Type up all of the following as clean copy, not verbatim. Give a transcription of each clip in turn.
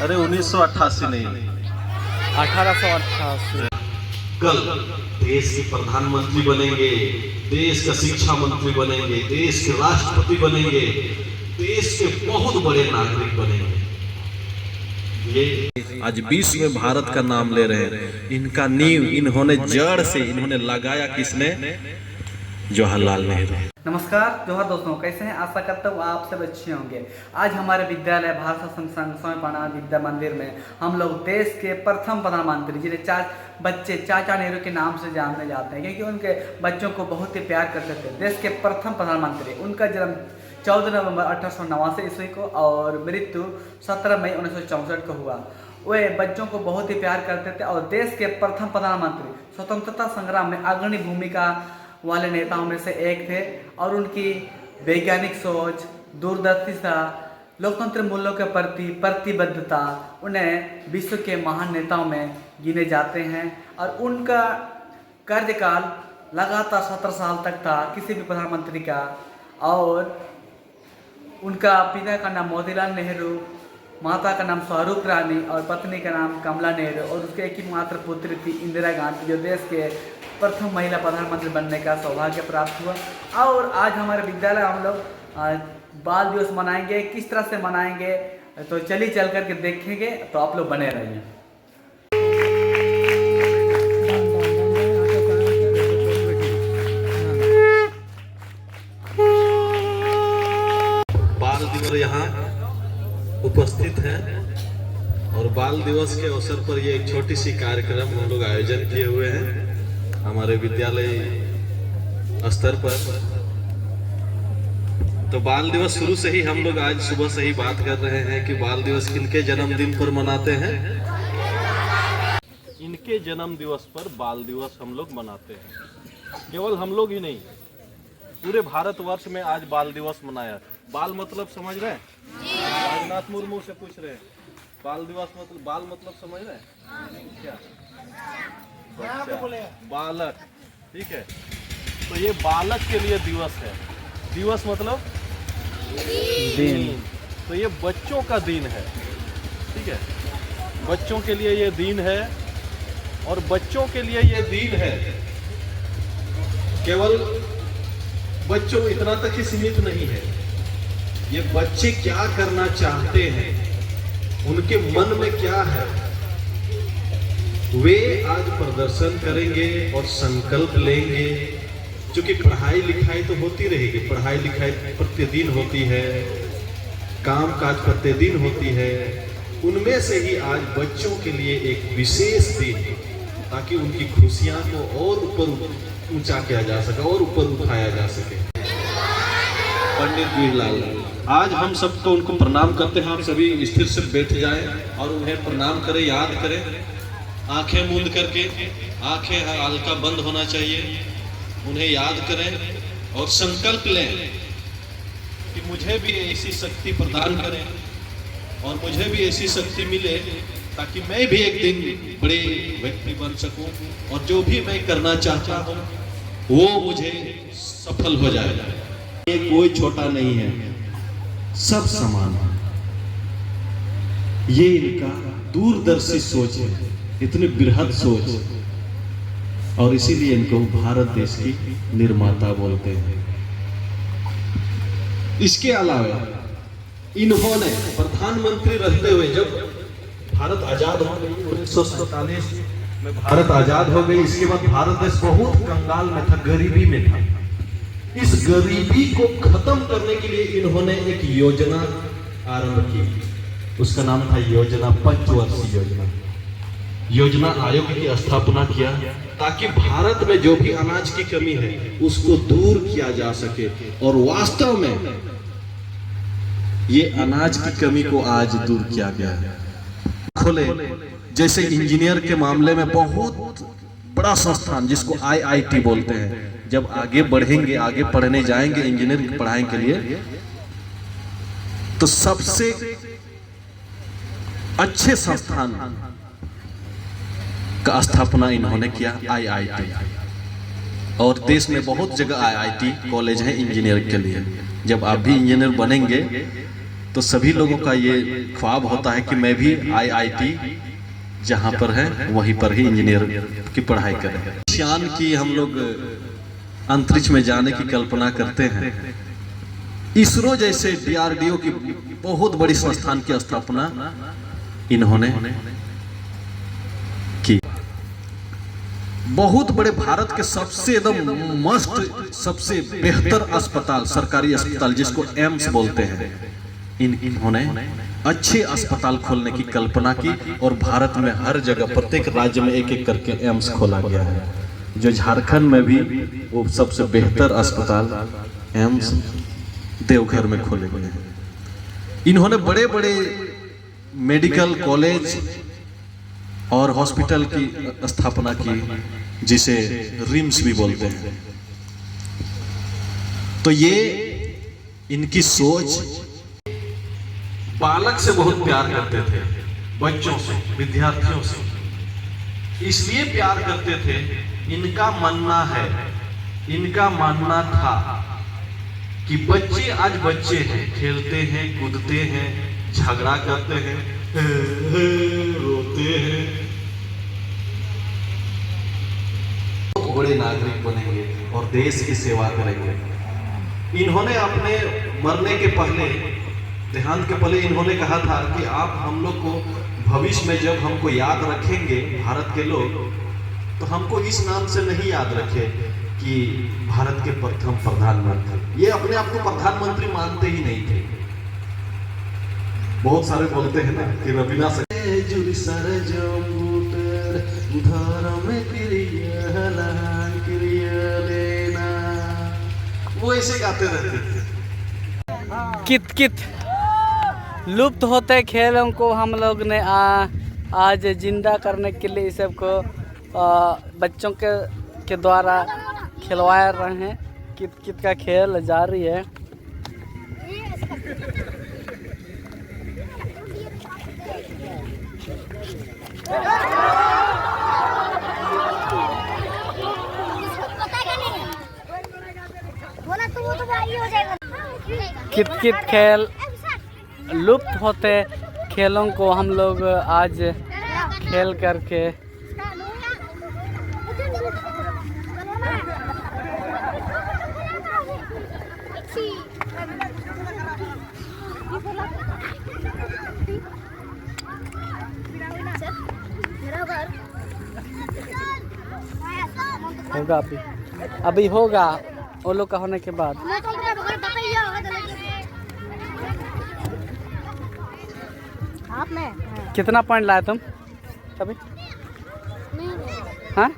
अरे 1988 नहीं, 1888। कल देश के प्रधानमंत्री बनेंगे, देश का शिक्षा मंत्री बनेंगे, देश के राष्ट्रपति बनेंगे, देश के बहुत बड़े नागरिक बनेंगे। ये आज विश्व में भारत का नाम ले रहे हैं। इनका नींव इन्होंने जड़ से इन्होंने लगाया किसने? जवाहरलाल नेहरू। नमस्कार जोहर दोस्तों, कैसे हैं? आशा करता हूँ आप सब अच्छे होंगे। आज हमारे विद्यालय भारत शासन संघ स्वामी प्रणाम विद्या मंदिर में हम लोग देश के प्रथम प्रधानमंत्री जिन्हें बच्चे चाचा नेहरू के नाम से जानने जाते हैं, क्योंकि उनके बच्चों को बहुत ही प्यार करते थे। देश के प्रथम प्रधानमंत्री, उनका जन्म 14 नवंबर 1889 ईस्वी को और मृत्यु 17 मई 1964 को हुआ। वे बच्चों को बहुत ही प्यार करते थे और देश के प्रथम प्रधानमंत्री स्वतंत्रता संग्राम में अग्रणी भूमिका वाले नेताओं में से एक थे और उनकी वैज्ञानिक सोच, दूरदर्शिता, लोकतंत्र मूल्यों के प्रति प्रतिबद्धता उन्हें विश्व के महान नेताओं में गिने जाते हैं। और उनका कार्यकाल लगातार 17 साल तक था किसी भी प्रधानमंत्री का। और उनका पिता का नाम मोतीलाल नेहरू, माता का नाम स्वरूप रानी और पत्नी का नाम कमला नेहरू और उसके एक ही मात्र पुत्री थी इंदिरा गांधी, जो देश के प्रथम महिला प्रधानमंत्री बनने का सौभाग्य प्राप्त हुआ। और आज हमारे विद्यालय हम लोग बाल दिवस मनाएंगे। किस तरह से मनाएंगे तो चलिए चल करके देखेंगे, तो आप लोग बने रहिए। बाल दिवस यहाँ उपस्थित हैं और बाल दिवस के अवसर पर ये एक छोटी सी कार्यक्रम हम लोग आयोजन किए हुए हैं हमारे विद्यालय स्तर पर। तो बाल दिवस शुरू से ही हम लोग आज सुबह से ही बात कर रहे हैं कि बाल दिवस किनके जन्मदिन पर मनाते हैं? इनके जन्म दिवस पर बाल दिवस हम लोग मनाते हैं। केवल हम लोग ही नहीं, पूरे भारतवर्ष में आज बाल दिवस मनाया। बाल मतलब समझ रहे हैं? राजनाथ मुर्मू से पूछ रहे हैं, बाल दिवस मतलब बाल मतलब समझ रहे हैं क्या? बालक, ठीक है। तो ये बालक के लिए दिवस है। दिवस मतलब दिन। तो ये बच्चों का दिन है, ठीक है। बच्चों के लिए ये दिन है और बच्चों के लिए ये दिन है। केवल बच्चों इतना तक ही सीमित नहीं है, ये बच्चे क्या करना चाहते हैं, उनके मन में क्या है, वे आज प्रदर्शन करेंगे और संकल्प लेंगे। क्योंकि पढ़ाई लिखाई तो होती रहेगी, पढ़ाई लिखाई प्रतिदिन होती है, काम काज प्रतिदिन होती है। उनमें से ही आज बच्चों के लिए एक विशेष दिन, ताकि उनकी खुशियां को और ऊपर ऊंचा किया जा सके और ऊपर उठाया जा सके। पंडित जवाहरलाल, आज हम सबको उनको प्रणाम करते हैं। आप सभी स्थिर से बैठ जाएं और उन्हें प्रणाम करें, याद करें, आंखें मूंद करके। आंखें हल्का बंद होना चाहिए। उन्हें याद करें और संकल्प लें कि मुझे भी ऐसी शक्ति प्रदान करें और मुझे भी ऐसी शक्ति मिले, ताकि मैं भी एक दिन बड़े व्यक्ति बन सकूं और जो भी मैं करना चाहता हूं वो मुझे सफल हो जाए। ये कोई छोटा नहीं है, सब समान है। ये इनका दूरदर्शी सोच है, इतनी बृहद सोच, और इसीलिए इनको भारत देश की निर्माता बोलते हैं। इसके अलावा इन्होंने प्रधानमंत्री रहते हुए, जब भारत आजाद हो गई 1947 में, भारत आजाद हो गई, इसके बाद भारत देश बहुत कंगाल में था, गरीबी में था। इस गरीबी को खत्म करने के लिए इन्होंने एक योजना आरंभ की। उसका नाम था योजना, पंचवर्षीय योजना। योजना आयोग की स्थापना किया ताकि भारत में जो भी अनाज की कमी है उसको दूर किया जा सके। और वास्तव में ये अनाज की कमी को आज दूर किया गया है। खोले जैसे इंजीनियर के मामले में बहुत बड़ा संस्थान जिसको IIT बोलते हैं, जब आगे बढ़ेंगे, आगे पढ़ने जाएंगे इंजीनियर की पढ़ाई के लिए, तो सबसे अच्छे संस्थान का स्थापना इन्होंने किया, IIT। और देश में बहुत जगह IIT कॉलेज है इंजीनियर के लिए। जब आप भी इंजीनियर बनेंगे तो सभी लोगों का ये ख्वाब होता है कि मैं भी IIT जहाँ पर है वहीं पर ही इंजीनियर की पढ़ाई करें। यान की हम लोग अंतरिक्ष में जाने की कल्पना करते हैं। इसरो जैसे DRDO की बहुत बड़ी संस्थान की स्थापना इन्होंने की। बहुत बड़े भारत के सबसे एकदम मस्त सबसे बेहतर अस्पताल, सरकारी अस्पताल जिसको एम्स बोलते हैं, इन्होंने अच्छे अस्पताल खोलने की कल्पना की और भारत में हर जगह प्रत्येक राज्य में एक एक करके एम्स खोला गया है। जो झारखंड में भी वो सबसे बेहतर अस्पताल एम्स देवघर में खोले गए हैं। इन्होंने बड़े बड़े मेडिकल कॉलेज और हॉस्पिटल की स्थापना की जिसे रिम्स भी बोलते हैं। तो ये इनकी सोच, बालक से बहुत प्यार करते थे, बच्चों से, विद्यार्थियों से। इसलिए प्यार करते थे, इनका मानना था कि बच्चे आज बच्चे हैं, खेलते हैं, कूदते हैं, झगड़ा करते हैं, रोते हैं, बहुत बड़े नागरिक बनेंगे और देश की सेवा करेंगे। इन्होंने अपने मरने के पहले, देहांत के पहले इन्होंने कहा था कि आप हम लोग को भविष्य में जब हमको याद रखेंगे भारत के लोग, तो हमको इस नाम से नहीं याद रखे कि भारत के प्रथम प्रधानमंत्री। ये अपने आप को प्रधानमंत्री मानते ही नहीं थे। बहुत सारे बोलते हैं ना कि रवीना वो ऐसे गाते रहते थे। कित कित लुप्त होते खेलों को हम लोग ने आज जिंदा करने के लिए सबको बच्चों के द्वारा खिलवा रहे हैं। कित कित का खेल जारी है। कित कित खेल लुप्त होते खेलों को हम लोग आज खेल करके होगा अभी होगा वो लोग का होने के बाद। कितना पॉइंट लाए तुम अभी? हाँ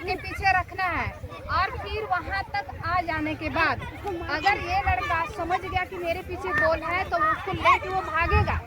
के पीछे रखना है और फिर वहाँ तक आ जाने के बाद अगर ये लड़का समझ गया कि मेरे पीछे बॉल है तो उसको लेके वो भागेगा।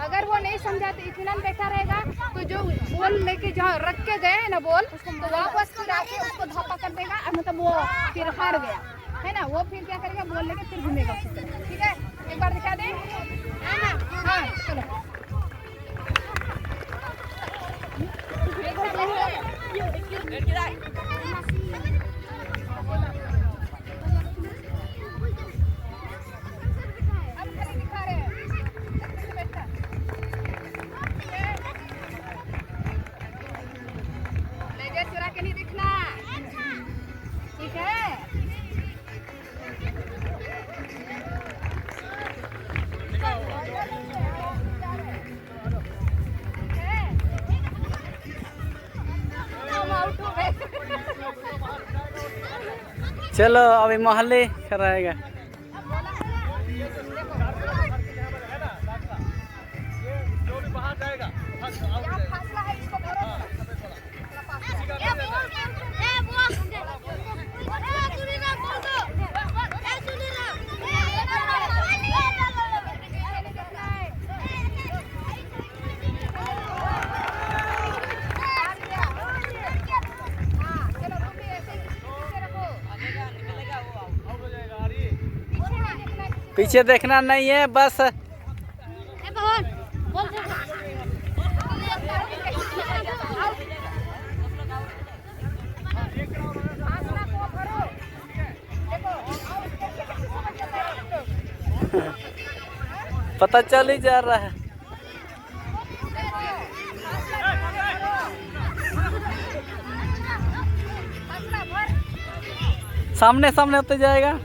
अगर वो नहीं समझा तो इत्मीनान बैठा रहेगा तो जो बॉल लेके जहाँ रख के गए ना बॉल, तो वापस फिर आके उसको धप्पा कर देगा, मतलब वो फिर हार गया है ना। वो फिर क्या करेगा, बॉल लेके फिर घूमेगा। ठीक है, एक बार दिखा दें। हाँ चलो। चुरा के नहीं दिखना, ठीक है। चलो अभी मोहल्ले कराएगा। पीछे देखना नहीं है बस। पता चल ही जा रहा है। सामने सामने होते जाएगा।